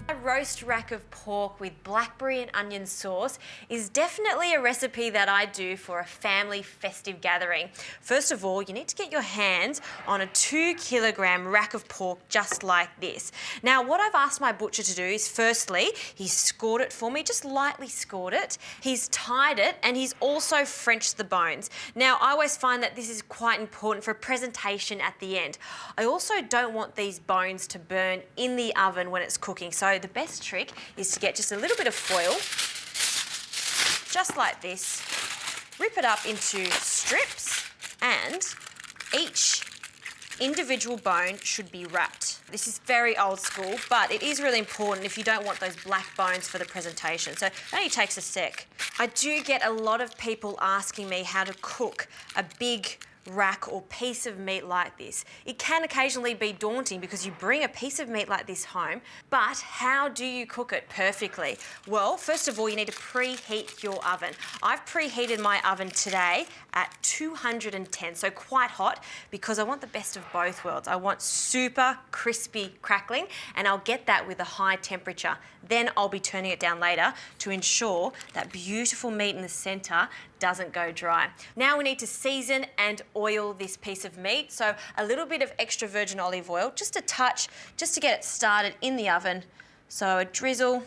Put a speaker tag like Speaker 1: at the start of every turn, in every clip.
Speaker 1: A roast rack of pork with blackberry and onion sauce is definitely a recipe that I do for a family festive gathering. First of all, you need to get your hands on a 2 kilogram rack of pork just like this. Now, what I've asked my butcher to do is firstly, he's scored it for me, just lightly scored it. He's tied it and he's also Frenched the bones. Now, I always find that this is quite important for presentation at the end. I also don't want these bones to burn in the oven when it's cooking. So the best trick is to get just a little bit of foil, just like this, rip it up into strips, and each individual bone should be wrapped. This is very old school, but it is really important if you don't want those black bones for the presentation. So it only takes a sec. I do get a lot of people asking me how to cook a big rack or piece of meat like this. It can occasionally be daunting because you bring a piece of meat like this home, but how do you cook it perfectly? Well, first of all, you need to preheat your oven. I've preheated my oven today at 210, so quite hot, because I want the best of both worlds. I want super crispy crackling, and I'll get that with a high temperature. Then I'll be turning it down later to ensure that beautiful meat in the centre doesn't go dry. Now we need to season and oil this piece of meat. So a little bit of extra virgin olive oil, just a touch, just to get it started in the oven. So a drizzle,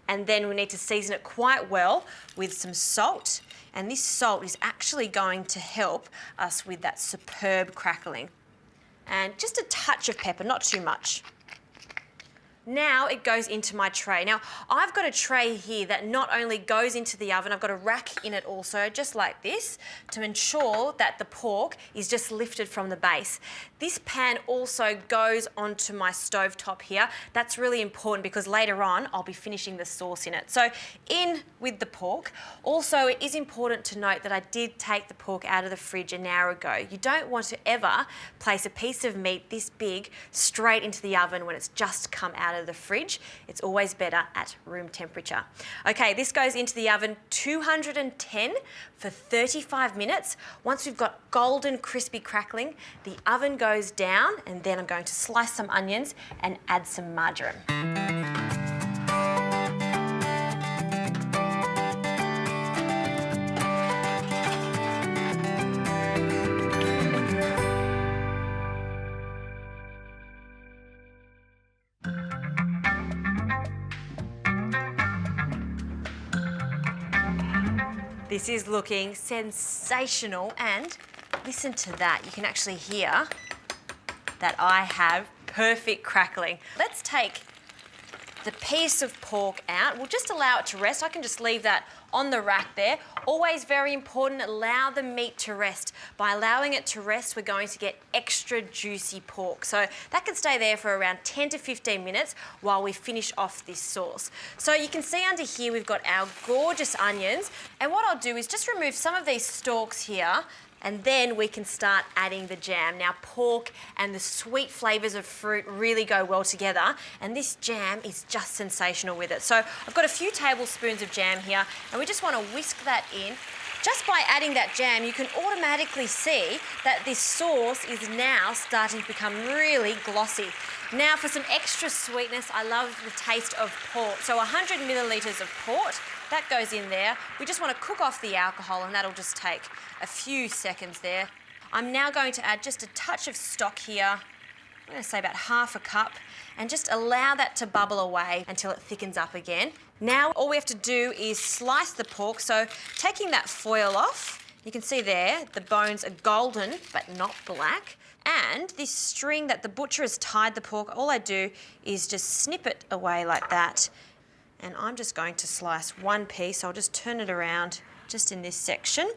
Speaker 1: and then we need to season it quite well with some salt. And this salt is actually going to help us with that superb crackling. And just a touch of pepper, not too much. Now it goes into my tray. Now I've got a tray here that not only goes into the oven, I've got a rack in it also, just like this, to ensure that the pork is just lifted from the base. This pan also goes onto my stove top here. That's really important because later on I'll be finishing the sauce in it. So in with the pork. Also, it is important to note that I did take the pork out of the fridge an hour ago. You don't want to ever place a piece of meat this big straight into the oven when it's just come out of the fridge. It's always better at room temperature. Okay, this goes into the oven 210 for 35 minutes. Once we've got golden crispy crackling, the oven goes down, and then I'm going to slice some onions and add some marjoram. This is looking sensational, and listen to that. You can actually hear that I have perfect crackling. Let's take the piece of pork out. We'll just allow it to rest. I can just leave that on the rack there. Always very important, allow the meat to rest. By allowing it to rest, we're going to get extra juicy pork. So that can stay there for around 10 to 15 minutes while we finish off this sauce. So you can see under here we've got our gorgeous onions. And what I'll do is just remove some of these stalks here, and then we can start adding the jam. Now, pork and the sweet flavours of fruit really go well together, and this jam is just sensational with it. So I've got a few tablespoons of jam here, and we just want to whisk that in. Just by adding that jam, you can automatically see that this sauce is now starting to become really glossy. Now, for some extra sweetness, I love the taste of port. So 100 millilitres of port, that goes in there. We just want to cook off the alcohol, and that'll just take a few seconds there. I'm now going to add just a touch of stock here. I'm going to say about half a cup, and just allow that to bubble away until it thickens up again. Now all we have to do is slice the pork. So taking that foil off, you can see there the bones are golden but not black. And this string that the butcher has tied the pork, all I do is just snip it away like that. And I'm just going to slice one piece. I'll just turn it around just in this section.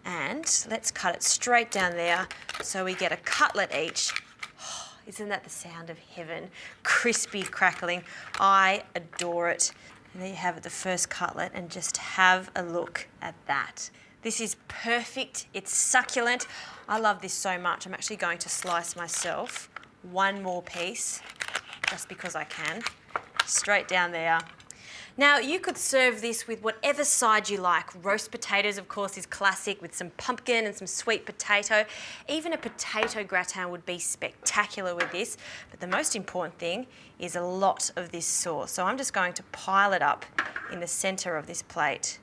Speaker 1: And let's cut it straight down there so we get a cutlet each. Oh, isn't that the sound of heaven? Crispy, crackling. I adore it. And there you have it, the first cutlet, and just have a look at that. This is perfect. It's succulent. I love this so much. I'm actually going to slice myself one more piece just because I can. Straight down there. Now, you could serve this with whatever side you like. Roast potatoes, of course, is classic with some pumpkin and some sweet potato. Even a potato gratin would be spectacular with this. But the most important thing is a lot of this sauce. So I'm just going to pile it up in the centre of this plate.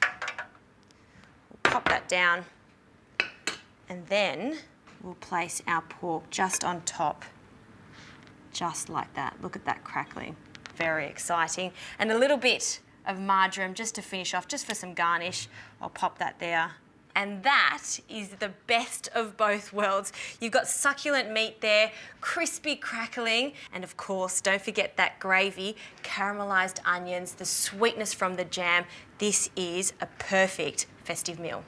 Speaker 1: We'll pop that down. And then we'll place our pork just on top. Just like that. Look at that crackling. Very exciting. And a little bit of marjoram just to finish off, just for some garnish. I'll pop that there. And that is the best of both worlds. You've got succulent meat there, crispy crackling, and of course, don't forget that gravy, caramelised onions, the sweetness from the jam. This is a perfect festive meal.